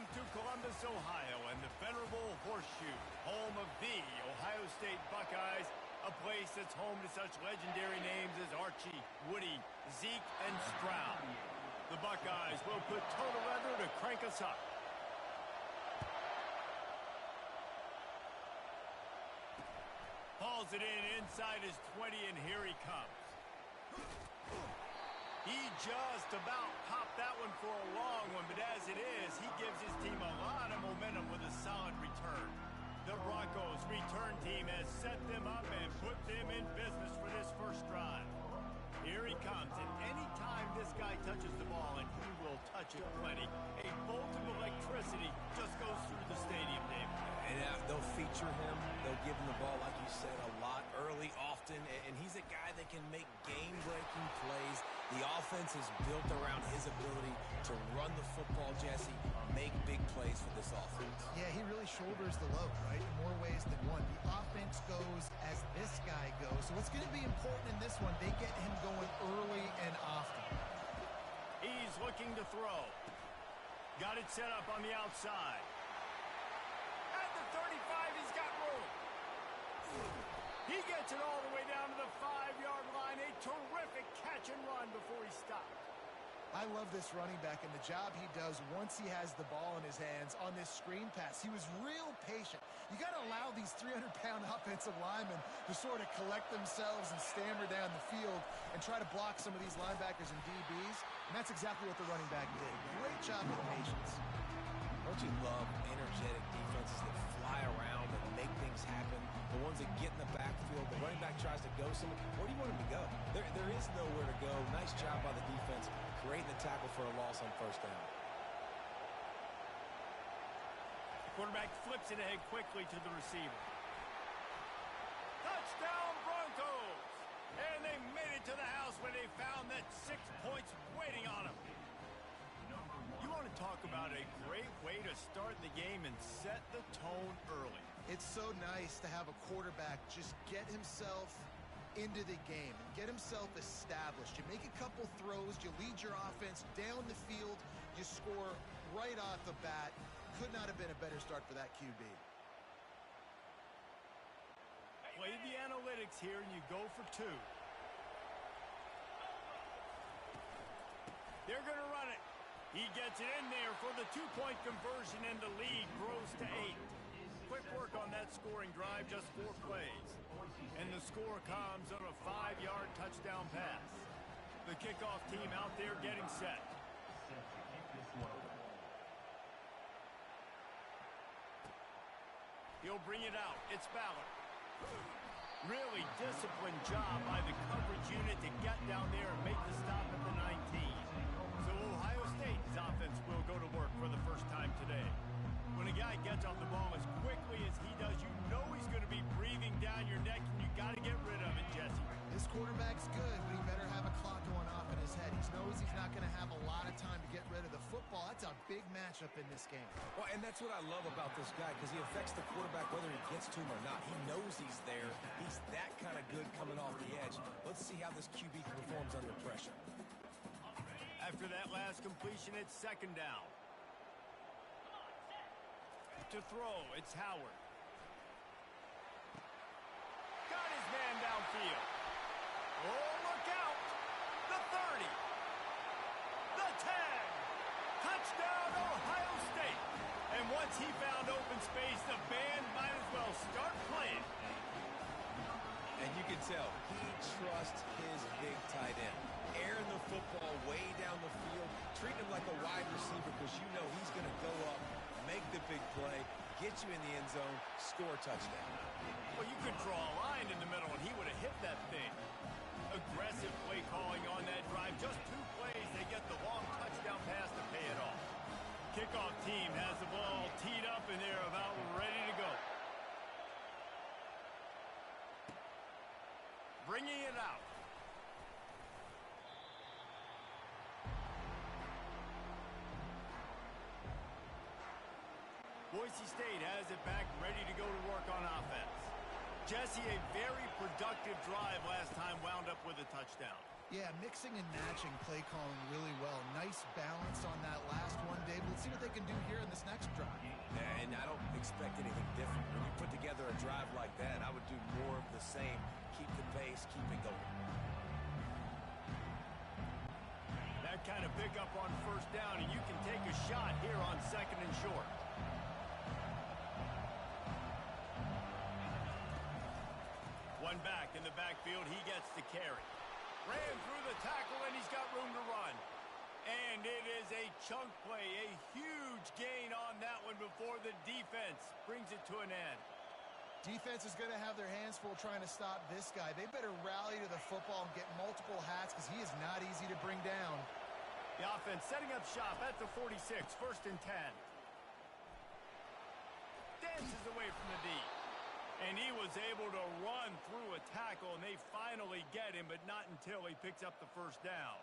Welcome to Columbus, Ohio, and the venerable Horseshoe, home of the Ohio State Buckeyes, a place that's home to such legendary names as Archie, Woody, Zeke, and Stroud. The Buckeyes will put total leather to crank us up. Hauls it in inside his 20, and here he comes. He just about popped that one for a long one, but as it is, he gives his team a lot of momentum with a solid return. The Broncos' return team has set them up and put them in business for this first drive. Here he comes, and any time this guy touches the ball, and he will touch it plenty, a bolt of electricity just goes through the stadium, David. And they'll feature him. They'll give him the ball, like you said, a lot, early, often, and he's a guy that can make game-breaking plays. The offense is built around his ability to run the football, Jesse, make big plays for this offense. Yeah, he really shoulders the load, right, in more ways than one. The offense goes as this guy goes. So what's going to be important in this one, they get him going early and often. He's looking to throw. Got it set up on the outside. At the 35, he's got room. He gets it all the way down to the 5-yard line. A terrific catch and run before he stopped. I love this running back and the job he does once he has the ball in his hands on this screen pass. He was real patient. You got to allow these 300-pound offensive linemen to sort of collect themselves and stammer down the field and try to block some of these linebackers and DBs. And that's exactly what the running back did. Great job with patience. Don't you love energetic defenses that fly around and make things happen? The ones that get in the backfield, the running back tries to go somewhere. Where do you want him to go? There is nowhere to go. Nice job by the defense, creating the tackle for a loss on first down. Quarterback flips it ahead quickly to the receiver. Touchdown, Broncos! And they made it to the house when they found that 6 points waiting on them. You want to talk about a great way to start the game and set the tone early. It's so nice to have a quarterback just get himself into the game and get himself established. You make a couple throws, you lead your offense down the field, you score right off the bat. Could not have been a better start for that QB. Play the analytics here and you go for 2. They're going to run it. He gets it in there for the 2-point conversion, and the lead grows to 8. Quick work on that scoring drive, just 4 plays. And the score comes on a 5-yard touchdown pass. The kickoff team out there getting set. He'll bring it out. It's Ballard. Really disciplined job by the coverage unit to get down there and make the stop at the 19. So Ohio State's offense will go to work for the first time today. When a guy gets off the ball as quickly as he does, you know he's going to be breathing down your neck, and you got to get rid of it, Jesse. This quarterback's good, but he better have a clock going off in his head. He knows he's not going to have a lot of time to get rid of the football. That's a big matchup in this game. Well, and that's what I love about this guy, because he affects the quarterback whether he gets to him or not. He knows he's there. He's that kind of good coming off the edge. Let's see how this QB performs under pressure. After that last completion, it's 2nd down. To throw, it's Howard. Got his man downfield. Oh, look out! The 30. The 10. Touchdown, Ohio State. And once he found open space, the band might as well start playing. And you can tell he trusts his big tight end. Airing the football way down the field, treating him like a wide receiver, because you know he's going to go up, make the big play, get you in the end zone, score a touchdown. Well, you could draw a line in the middle, and he would have hit that thing. Aggressive play calling on that drive. Just 2 plays, they get the long touchdown pass to pay it off. Kickoff team has the ball teed up, and they're about ready to go. Bringing it out. Boise State has it back, ready to go to work on offense. Jesse, a very productive drive last time, wound up with a touchdown. Yeah, mixing and matching play calling really well. Nice balance on that last one, Dave. Let's see what they can do here in this next drive. And I don't expect anything different. When you put together a drive like that, I would do more of the same. Keep the pace, keep it going. That kind of pickup on first down, and you can take a shot here on 2nd and short. One back in the backfield, he gets the carry. Ran through the tackle, and he's got room to run. And it is a chunk play, a huge gain on that one before the defense brings it to an end. Defense is going to have their hands full trying to stop this guy. They better rally to the football and get multiple hats because he is not easy to bring down. The offense setting up shop at the 46, 1st and 10. Dances away from the D. And he was able to run through a tackle, and they finally get him, but not until he picks up the first down.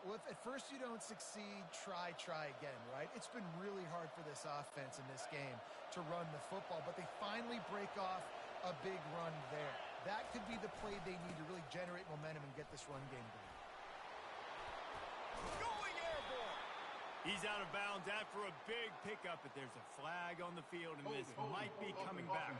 Well, if at first you don't succeed, try again, right? It's been really hard for this offense in this game to run the football, but they finally break off a big run there. That could be the play they need to really generate momentum and get this run game going. Going airborne! He's out of bounds after a big pickup, but there's a flag on the field, and this might be coming back.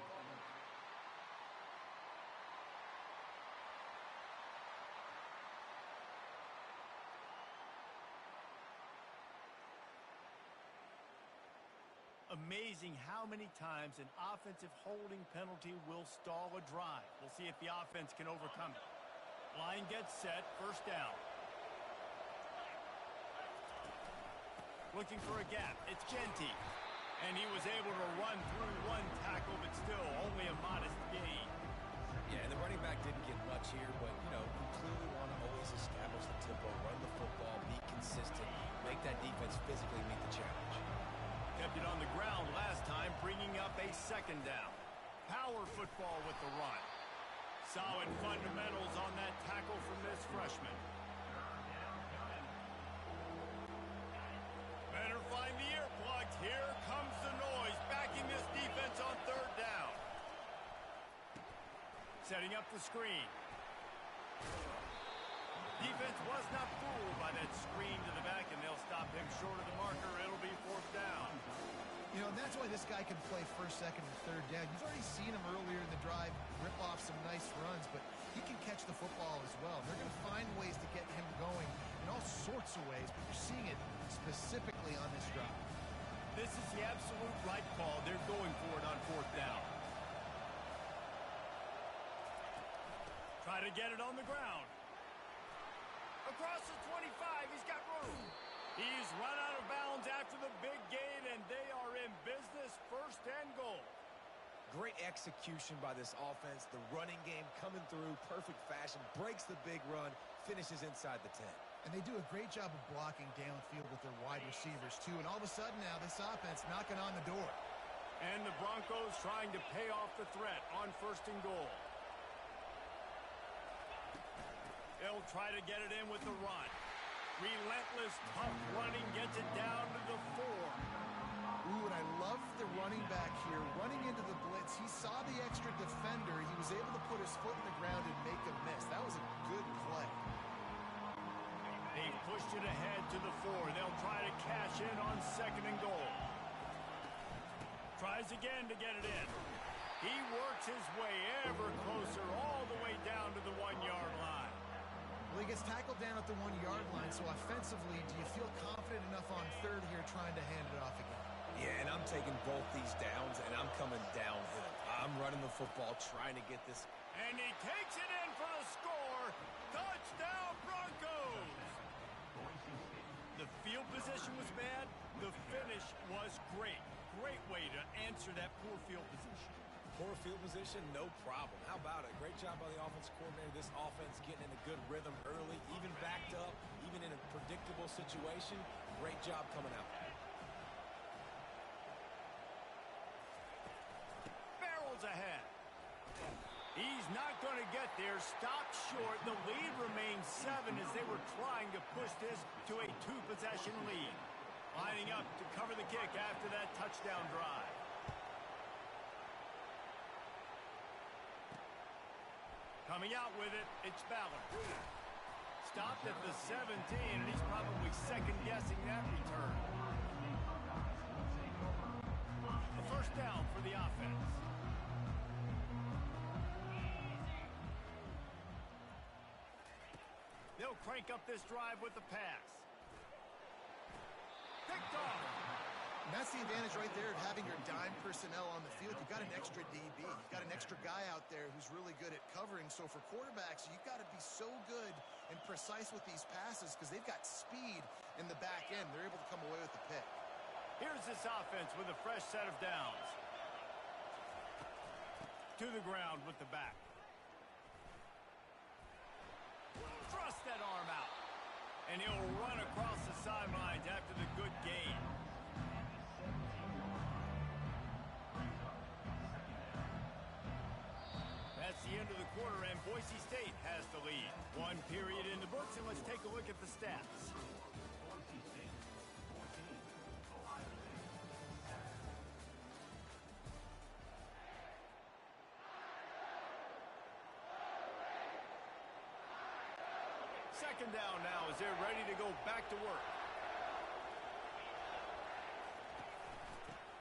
Amazing how many times an offensive holding penalty will stall a drive. We'll see if the offense can overcome it. Line gets set, 1st down. Looking for a gap, it's Genty. And he was able to run through one tackle, but still only a modest gain. Yeah, and the running back didn't get much here, but, you clearly want to always establish the tempo, run the football, be consistent, make that defense physically meet the challenge. Kept it on the ground last time, bringing up a 2nd down. Power football with the run. Solid fundamentals on that tackle from this freshman. Better find the earplugs. Here comes the noise, backing this defense on 3rd down. Setting up the screen. Defense was not fooled by that screen to the back, and they'll stop him short of the marker. It'll be 4th down. You know, and that's why this guy can play 1st, 2nd, and 3rd down. You've already seen him earlier in the drive rip off some nice runs, but he can catch the football as well. They're going to find ways to get him going in all sorts of ways, but you're seeing it specifically on this drive. This is the absolute right call. They're going for it on 4th down. Try to get it on the ground. Across the 25, he's got room. He's run out of bounds after the big gain, and they are in business, 1st and goal. Great execution by this offense. The running game coming through, perfect fashion, breaks the big run, finishes inside the 10. And they do a great job of blocking downfield with their wide receivers, too. And all of a sudden now, this offense knocking on the door. And the Broncos trying to pay off the threat on 1st and goal. They'll try to get it in with the run. Relentless, tough running gets it down to the 4. Ooh, and I love the running back here. Running into the blitz, he saw the extra defender. He was able to put his foot in the ground and make a miss. That was a good play. They pushed it ahead to the 4. They'll try to cash in on 2nd and goal. Tries again to get it in. He works his way ever closer all the way down to the 1-yard line. Well, he gets tackled down at the 1-yard line, so offensively, do you feel confident enough on 3rd here trying to hand it off again? Yeah, and I'm taking both these downs, and I'm coming downhill. I'm running the football, trying to get this. And he takes it in for the score. Touchdown, Broncos! The field position was bad. The finish was great. Great way to answer that poor field position. Poor field position, no problem. How about it? Great job by the offensive coordinator. This offense getting in a good rhythm early, even backed up, even in a predictable situation. Great job coming out. Barrels ahead. He's not going to get there. Stopped short. The lead remains 7 as they were trying to push this to a 2-possession lead. Lining up to cover the kick after that touchdown drive. Coming out with it, it's Ballard. stopped at the 17, and he's probably second-guessing that return. A first down for the offense. They'll crank up this drive with the pass. Picked off. And that's the advantage right there of having your dime personnel on the field. You've got an extra DB. You've got an extra guy out there who's really good at covering. So for quarterbacks, you've got to be so good and precise with these passes because they've got speed in the back end. They're able to come away with the pick. Here's this offense with a fresh set of downs. To the ground with the back. Thrust that arm out. And he'll run across the sidelines after the good gain. That's the end of the quarter, and Boise State has the lead. One period in the books, and let's take a look at the stats. Second down now as they're ready to go back to work.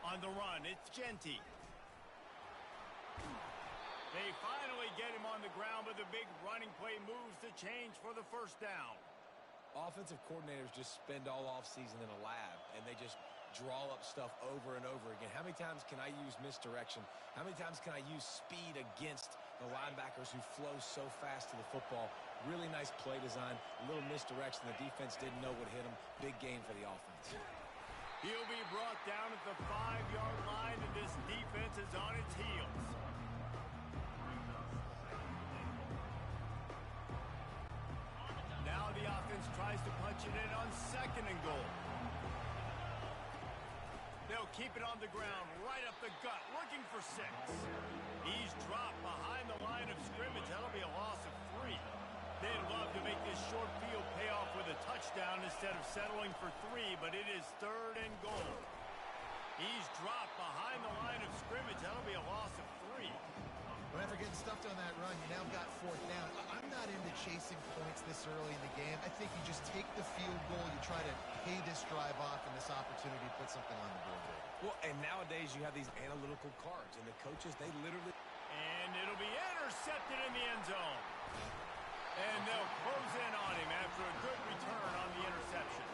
On the run, it's Genty. They finally get him on the ground, but the big running play moves the change for the first down. Offensive coordinators just spend all offseason in a lab, and they just draw up stuff over and over again. How many times can I use misdirection? How many times can I use speed against the linebackers who flow so fast to the football? Really nice play design, a little misdirection. The defense didn't know what hit him. Big gain for the offense. He'll be brought down at the 5-yard line, and this defense is on its heels. Now the offense tries to punch it in on second and goal. They'll keep it on the ground, right up the gut, looking for 6. He's dropped behind the line of scrimmage. That'll be a loss of 3. They'd love to make this short field pay off with a touchdown instead of settling for 3, but it is third and goal. He's dropped behind the line of scrimmage. That'll be a loss of 3. Whenever getting stuffed on that run, you now got fourth down. I'm not into chasing points this early in the game. I think you just take the field goal. You try to pay this drive off and this opportunity to put something on the board there. Well, and nowadays you have these analytical cards, and the coaches, they literally... And it'll be intercepted in the end zone. And they'll close in on him after a good return on the interception.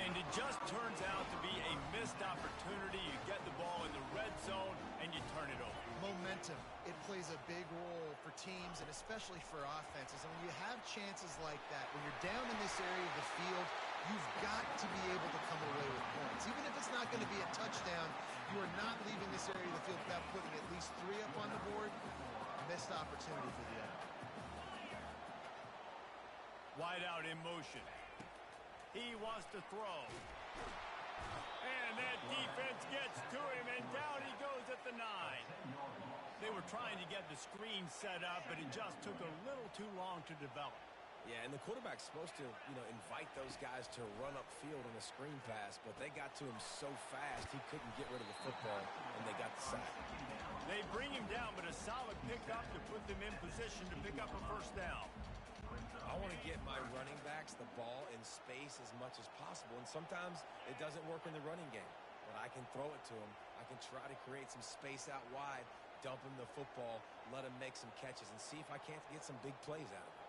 And it just turns out to be a missed opportunity. You get the ball in the red zone, and you turn it over. Momentum, it plays a big role for teams and especially for offenses. And when you have chances like that, when you're down in this area of the field, you've got to be able to come away with points. Even if it's not going to be a touchdown, you are not leaving this area of the field without putting at least 3 up on the board. Missed opportunity for the enemy. Wide out in motion. He wants to throw. And that defense gets to him, and down he goes at the 9. They were trying to get the screen set up, but it just took a little too long to develop. Yeah, and the quarterback's supposed to, invite those guys to run upfield on a screen pass, but they got to him so fast he couldn't get rid of the football, and they got the sack. They bring him down, but a solid pickup to put them in position to pick up a first down. I want to get my running backs the ball in space as much as possible, and sometimes it doesn't work in the running game, but I can throw it to them. I can try to create some space out wide, dump him the football, let him make some catches, and see if I can't get some big plays out of it.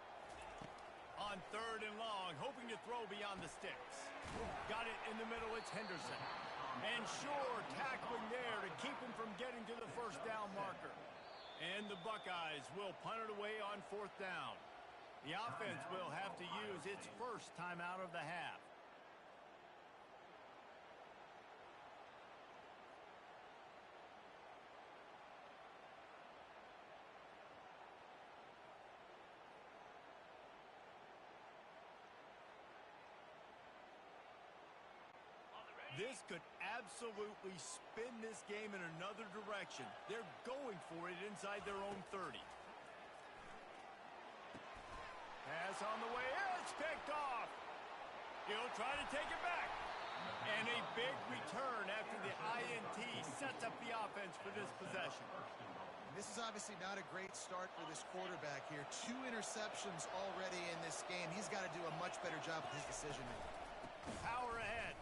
On third and long, hoping to throw beyond the sticks. Got it in the middle, it's Henderson. And Shore tackling there to keep him from getting to the first down marker. And the Buckeyes will punt it away on fourth down. The offense will have to use its first timeout of the half. This could absolutely spin this game in another direction. They're going for it inside their own 30. Pass on the way. It's picked off. He'll try to take it back. And a big return after the INT sets up the offense for this possession. This is obviously not a great start for this quarterback here. 2 interceptions already in this game. He's got to do a much better job with his decision-making. Power ahead.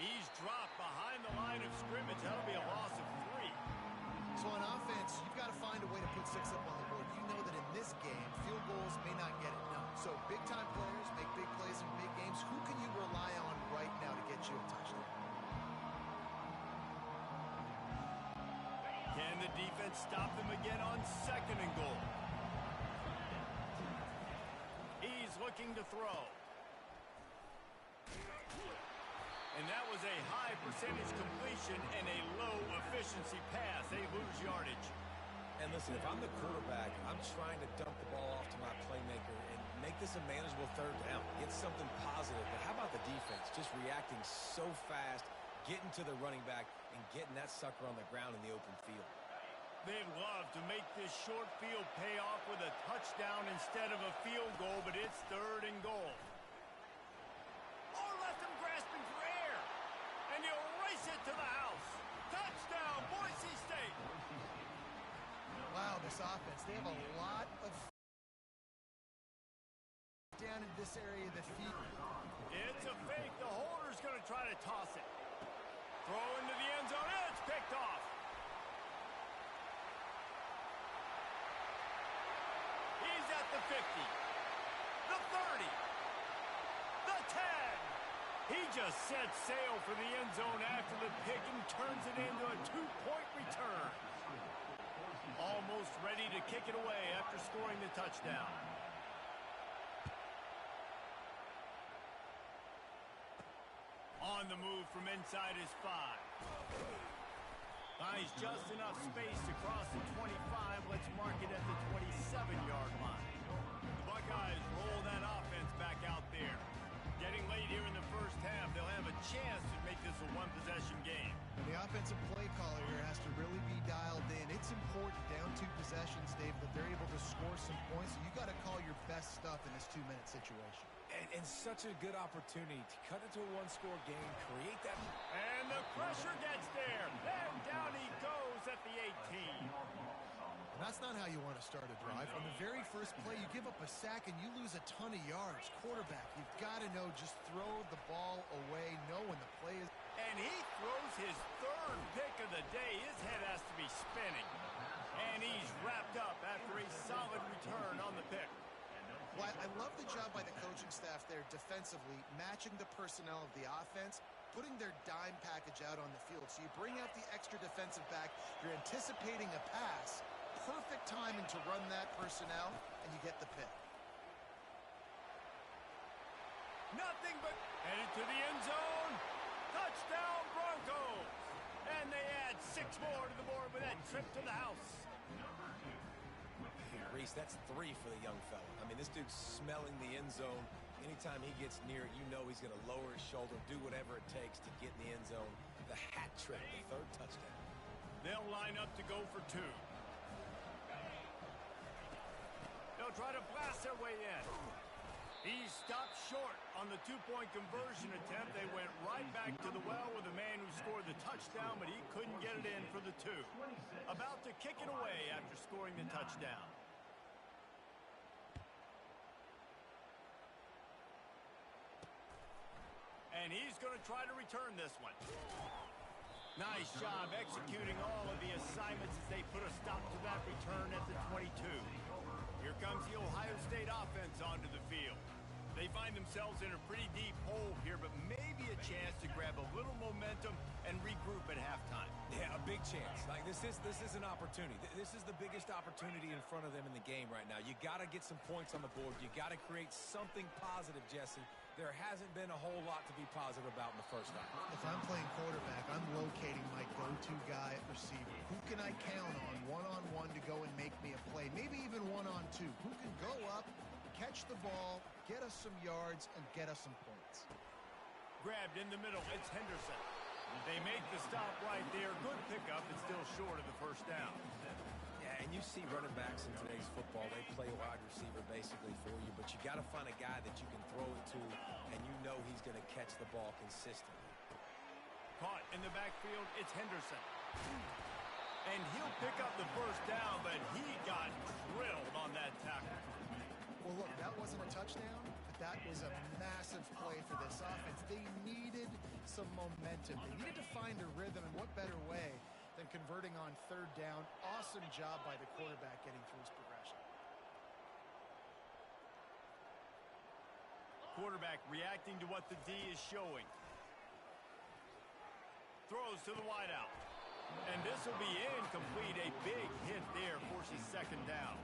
He's dropped behind the line of scrimmage. That'll be a loss of 3. So on offense, you've got to find a way to put 6 up on the board. You know that in this game, field goals may not get it done. So big-time players make big plays in big games. Who can you rely on right now to get you a touchdown? Can the defense stop them again on 2nd and goal? He's looking to throw. And that was a high percentage completion and a low efficiency pass. They lose yardage. And listen, if I'm the quarterback, I'm trying to dump the ball off to my playmaker and make this a manageable 3rd down. Get something positive. But how about the defense? Just reacting so fast, getting to the running back, and getting that sucker on the ground in the open field. They'd love to make this short field pay off with a touchdown instead of a field goal, but it's 3rd and goal. Oh, left him grasping for air. And he'll race it to the house. Touchdown, Boise State. Wow, this offense, they have a lot of down in this area of the field. It's a fake. The holder's going to try to toss it. Throw into the end zone. It's picked off. He's at the 50. The 30. The 10. He just set sail for the end zone after the pick and turns it into a 2-point return. Almost ready to kick it away after scoring the touchdown. On the move from inside his 5. Finds just enough space to cross the 25. Let's mark it at the 27-yard line. The Buckeyes roll that offense back out there. Getting late here in the first half, they'll have a chance to make this a 1-possession game. And the offensive play caller here has to really be dialed in. It's important down 2 possessions, Dave, that they're able to score some points. So you got to call your best stuff in this 2-minute situation. And such a good opportunity to cut it to a 1-score game, create that. And the pressure gets there. Then down he goes at the 18. And that's not how you want to start a drive. On the very first play, you give up a sack and you lose a ton of yards. Quarterback, you've got to know, just throw the ball away, know when the play is. And he throws his 3rd pick of the day. His head has to be spinning. And he's wrapped up after a solid return on the pick. Well, I love the job by the coaching staff there defensively, matching the personnel of the offense, putting their dime package out on the field. So you bring out the extra defensive back, you're anticipating a pass, perfect timing to run that personnel, and you get the pick. Nothing but headed to the end zone. Touchdown Broncos. And they add 6 more to the board with that trip to the house. Reese, that's 3 for the young fella. I mean, this dude's smelling the end zone. Anytime he gets near it, you know he's going to lower his shoulder, do whatever it takes to get in the end zone. The hat trick, the 3rd touchdown. They'll line up to go for 2. They'll try to blast their way in. He stopped short on the 2-point conversion attempt. They went right back to the well with the man who scored the touchdown, but he couldn't get it in for the 2. About to kick it away after scoring the touchdown. And he's going to try to return this one. Nice job executing all of the assignments as they put a stop to that return at the 22. Here comes the Ohio State offense onto the field. They find themselves in a pretty deep hole here, but maybe a chance to grab a little momentum and regroup at halftime. Yeah, a big chance. Like this is an opportunity. This is the biggest opportunity in front of them in the game right now. You got to get some points on the board. You got to create something positive, Jesse. There hasn't been a whole lot to be positive about in the first half. If I'm playing quarterback, I'm locating my go-to guy at receiver. Who can I count on one-on-one to go and make me a play? Maybe even one-on-2. Who can go up, catch the ball, get us some yards, and get us some points? Grabbed in the middle. It's Henderson. They make the stop right there. Good pickup. It's still short of the first down. Yeah, and you see running backs in today's football, they play wide receiver basically for you, but you got to find a guy that you can throw it to, and you know he's going to catch the ball consistently. Caught in the backfield, it's Henderson. And he'll pick up the first down, but he got drilled on that tackle. Well, look, that wasn't a touchdown, but that was a massive play for this offense. They needed some momentum. They needed to find a rhythm, and what better way than converting on third down. Awesome job by the quarterback getting through his progression. Quarterback reacting to what the D is showing. Throws to the wideout. And this will be incomplete. A big hit there forces second down.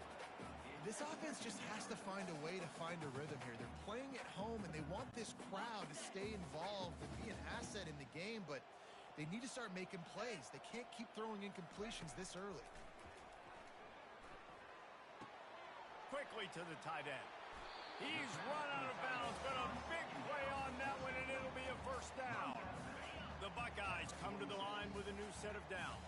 This offense just has to find a way to find a rhythm here. They're playing at home, and they want this crowd to stay involved and be an asset in the game, but they need to start making plays. They can't keep throwing incompletions this early. Quickly to the tight end. He's run out of bounds, but a big play on that one, and it'll be a first down. The Buckeyes come to the line with a new set of downs.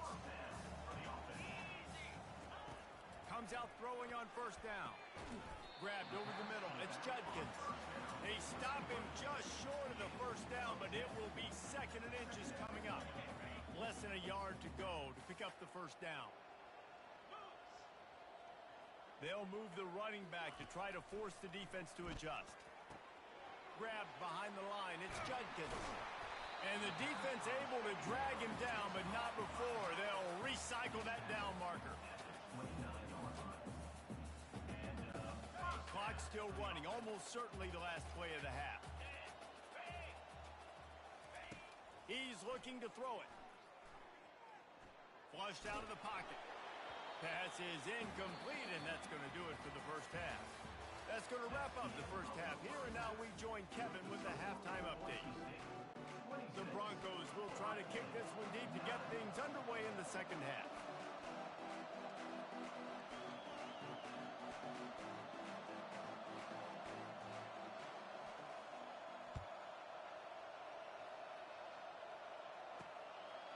Comes out throwing on first down. Grabbed over the middle. It's Judkins. They stop him just short of the first down, but it will be second and inches coming up. Less than a yard to go to pick up the first down. They'll move the running back to try to force the defense to adjust. Grabbed behind the line. It's Judkins. And the defense able to drag him down, but not before. They'll recycle that down marker. Clock still running, almost certainly the last play of the half. He's looking to throw it. Flushed out of the pocket. Pass is incomplete, and that's going to do it for the first half. That's going to wrap up the first half here, and now we join Kevin with the halftime update. The Broncos will try to kick this one deep to get things underway in the second half.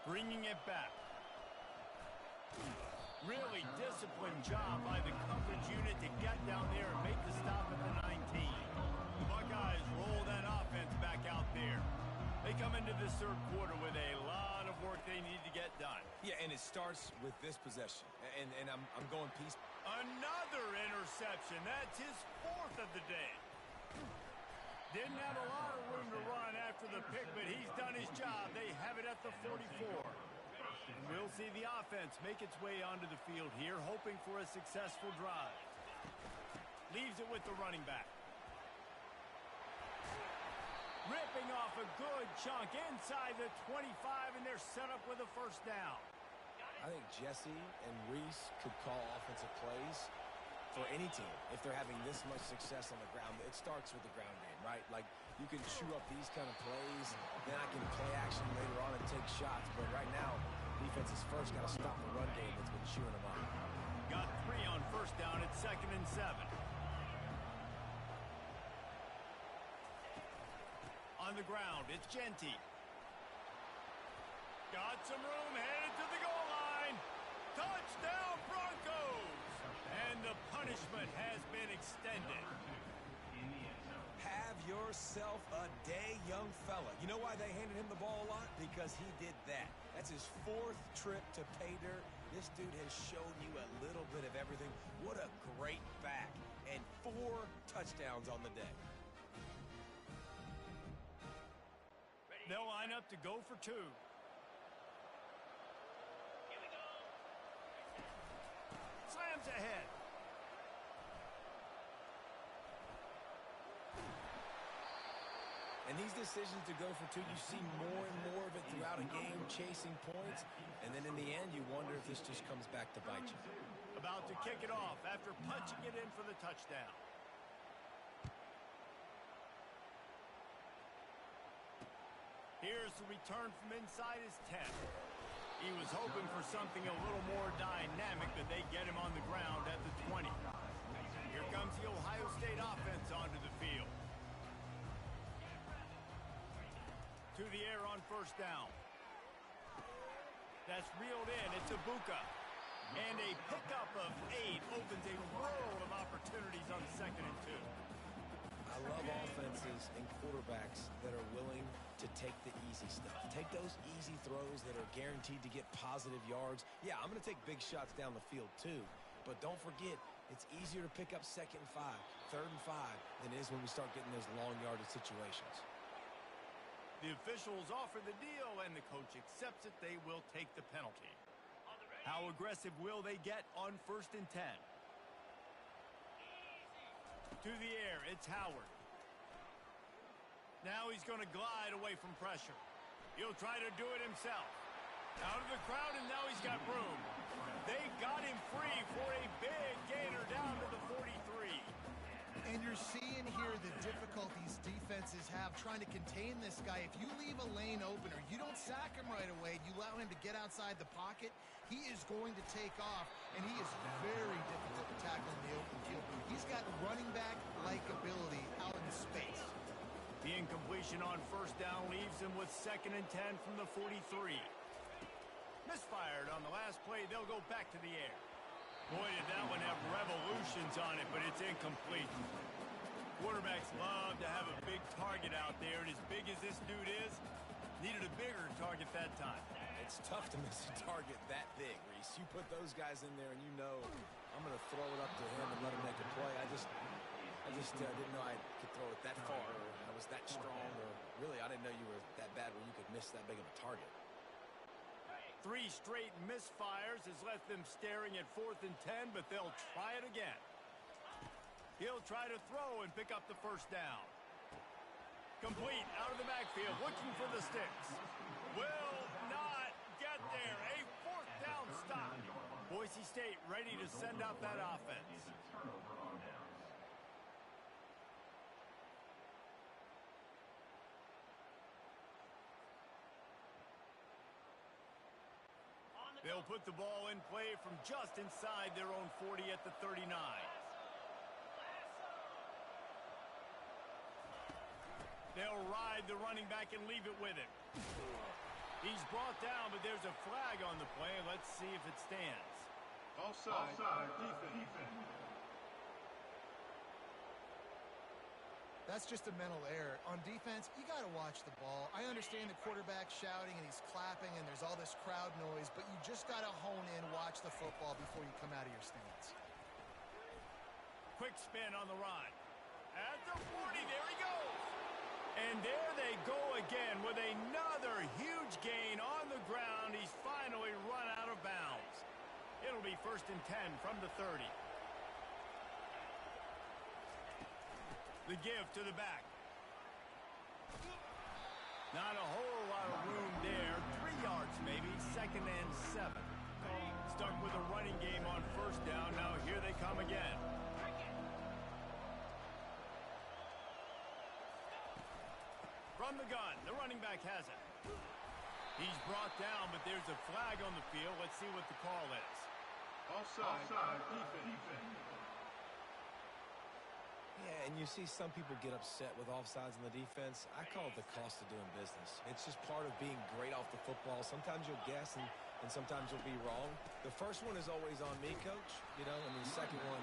Bringing it back. Really disciplined job by the coverage unit to get down there and make the stop at the 19. The Buckeyes roll that offense back out there. They come into this third quarter with a lot of work they need to get done. Yeah, and it starts with this possession. And I'm going piece. Another interception. That's his fourth of the day. Didn't have a lot of room to run after the pick, but he's done his job. They have it at the 44. We'll see the offense make its way onto the field here, hoping for a successful drive. Leaves it with the running back. Ripping off a good chunk inside the 25, and they're set up with a first down. I think Jesse and Reese could call offensive plays for any team if they're having this much success on the ground. It starts with the ground game, right? Like, you can chew up these kind of plays, then I can play action later on and take shots. But right now, defense is first got to stop the run game that's been chewing them up. Got 3 on first down at 2nd and 7. On the ground, it's Genty. Got some room, headed to the goal line. Touchdown, Broncos! And the punishment has been extended. Have yourself a day, young fella. You know why they handed him the ball a lot? Because he did that. That's his 4th trip to pay dirt. This dude has shown you a little bit of everything. What a great back. And 4 touchdowns on the day. They'll line up to go for 2. Slams ahead. And these decisions to go for 2, you see more and more of it throughout a game, chasing points. And then in the end, you wonder if this just comes back to bite you. About to kick it off after punching it in for the touchdown. Here's the return from inside his 10. He was hoping for something a little more dynamic, but they get him on the ground at the 20. Here comes the Ohio State offense onto the field. To the air on first down. That's reeled in. It's Ibuka. And a pickup of 8 opens a world of opportunities on 2nd and 2. I love offenses defenses and quarterbacks that are willing to take the easy stuff. Take those easy throws that are guaranteed to get positive yards. Yeah, I'm going to take big shots down the field too, but don't forget, it's easier to pick up 2nd and 5, 3rd and 5 than it is when we start getting those long yardage situations. The officials offer the deal, and the coach accepts it. They will take the penalty. How aggressive will they get on 1st and 10? To the air, it's Howard. Now he's going to glide away from pressure. He'll try to do it himself. Out of the crowd, and now he's got room. They got him free for a big gainer down to the 43. And you're seeing here the difficulties defenses have trying to contain this guy. If you leave a lane open or you don't sack him right away, you allow him to get outside the pocket, he is going to take off, and he is very difficult to tackle in the open field. He's got running back-like ability out in space. The incompletion on 1st down leaves him with 2nd and 10 from the 43. Misfired on the last play. They'll go back to the air. Boy, did that one have revolutions on it, but it's incomplete. Quarterbacks love to have a big target out there, and as big as this dude is, needed a bigger target that time. It's tough to miss a target that big, Reese. You put those guys in there, and you know I'm going to throw it up to him and let him make a play. I just didn't know I could throw it that far, or I was that strong, or really I didn't know you were that bad where you could miss that big of a target. 3 straight misfires has left them staring at 4th and 10, but they'll try it again. He'll try to throw and pick up the 1st down. Complete out of the backfield, looking for the sticks. Will not get there. A 4th down stop. Boise State ready to send out that offense. They'll put the ball in play from just inside their own 40 at the 39. They'll ride the running back and leave it with him. He's brought down, but there's a flag on the play. Let's see if it stands. Offside defense. That's just a mental error. On defense, you got to watch the ball. I understand the quarterback shouting and he's clapping and there's all this crowd noise, but you just got to hone in, watch the football before you come out of your stance. Quick spin on the run. At the 40, there he goes. And there they go again with another huge gain on the ground. He's finally run out of bounds. It'll be 1st and 10 from the 30. The give to the back. Not a whole lot of room there. 3 yards maybe. 2nd and 7. Stuck with a running game on 1st down. Now here they come again. From the gun, the running back has it. He's brought down, but there's a flag on the field. Let's see what the call is. Offside defense. Yeah, and you see some people get upset with offsides in the defense. I call it the cost of doing business. It's just part of being great off the football. Sometimes you'll guess and sometimes you'll be wrong. The first one is always on me, Coach, and the second one,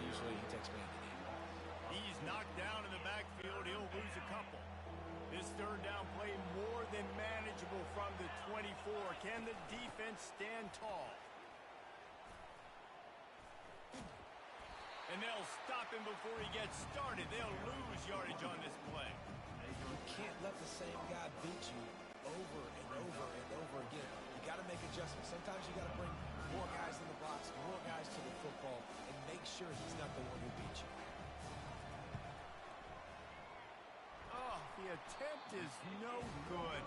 usually he takes me in the knee. He's knocked down in the backfield. He'll lose a couple. This 3rd down play more than manageable from the 24. Can the defense stand tall? And they'll stop him before he gets started. They'll lose yardage on this play. You can't let the same guy beat you over and over and over again. You got to make adjustments. Sometimes you got to bring more guys in the box, more guys to the football, and make sure he's not the one who beat you. Oh, the attempt is no good.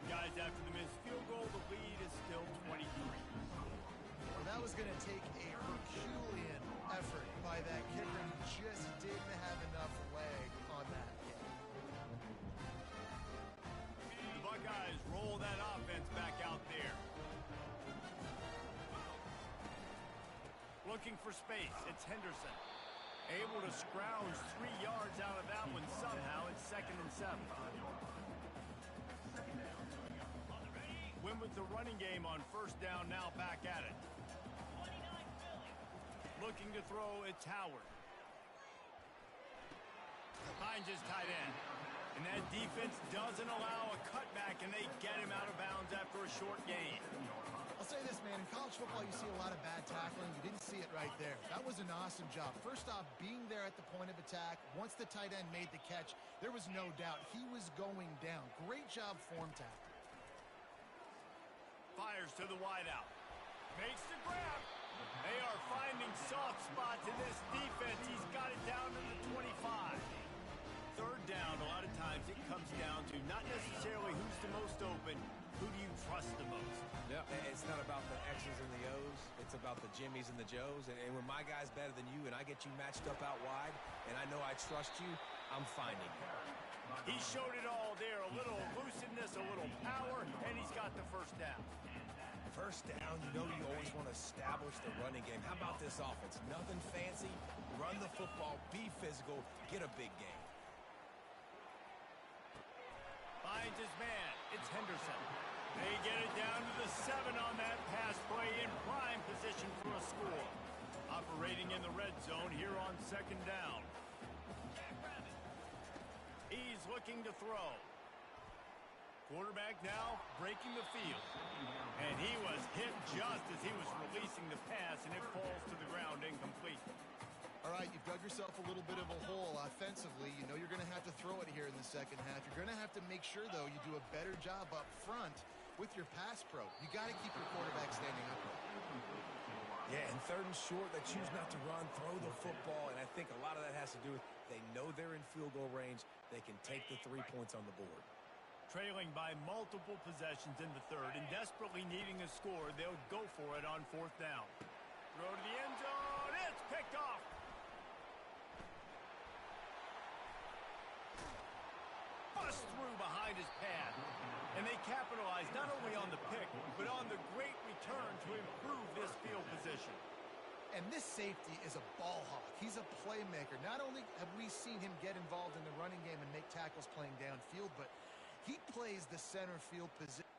Guys, after the missed field goal, the lead is still 23. Well, that was going to take a Herculean effort by that kicker. He just didn't have enough leg on that kick. The Buckeyes roll that offense back out there. Looking for space. It's Henderson. Able to scrounge 3 yards out of that one somehow. It's 2nd and 7. Win with the running game on 1st down, now back at it. Looking to throw, it's Howard. Finds his tight end. And that defense doesn't allow a cutback, and they get him out of bounds after a short gain. I'll say this, man. In college football, you see a lot of bad tackling. You didn't see it right there. That was an awesome job. First off, being there at the point of attack. Once the tight end made the catch, there was no doubt he was going down. Great job form tackle. Fires to the wideout. Makes the grab. They are finding soft spots in this defense. He's got it down to the 25. Third down, a lot of times it comes down to not necessarily who's the most open, who do you trust the most? Yeah, it's not about the X's and the O's. It's about the Jimmies and the Joes. And when my guy's better than you and I get you matched up out wide and I know I trust you, I'm finding you. He showed it all there. A little elusiveness, a little power, and he's got the first down. First down, you know you always want to establish the running game. How about this offense? Nothing fancy. Run the football, be physical, get a big gain. Finds his man. It's Henderson. They get it down to the 7 on that pass play in prime position for a score. Operating in the red zone here on second down. He's looking to throw. Quarterback now breaking the field. And he was hit just as he was releasing the pass, and it falls to the ground incomplete. All right, you've dug yourself a little bit of a hole offensively. You know you're going to have to throw it here in the second half. You're going to have to make sure, though, you do a better job up front with your pass pro. You got to keep your quarterback standing upright. Yeah, and third and short, they choose not to run, throw the football, and I think a lot of that has to do with they know they're in field goal range. They can take the 3 points on the board. Trailing by multiple possessions in the third and desperately needing a score, they'll go for it on fourth down. Throw to the end zone. It's picked off. Bust through behind his pad. And they capitalize not only on the pick, but on the great return to improve this field position. And this safety is a ball hawk. He's a playmaker. Not only have we seen him get involved in the running game and make tackles playing downfield, but he plays the center field position.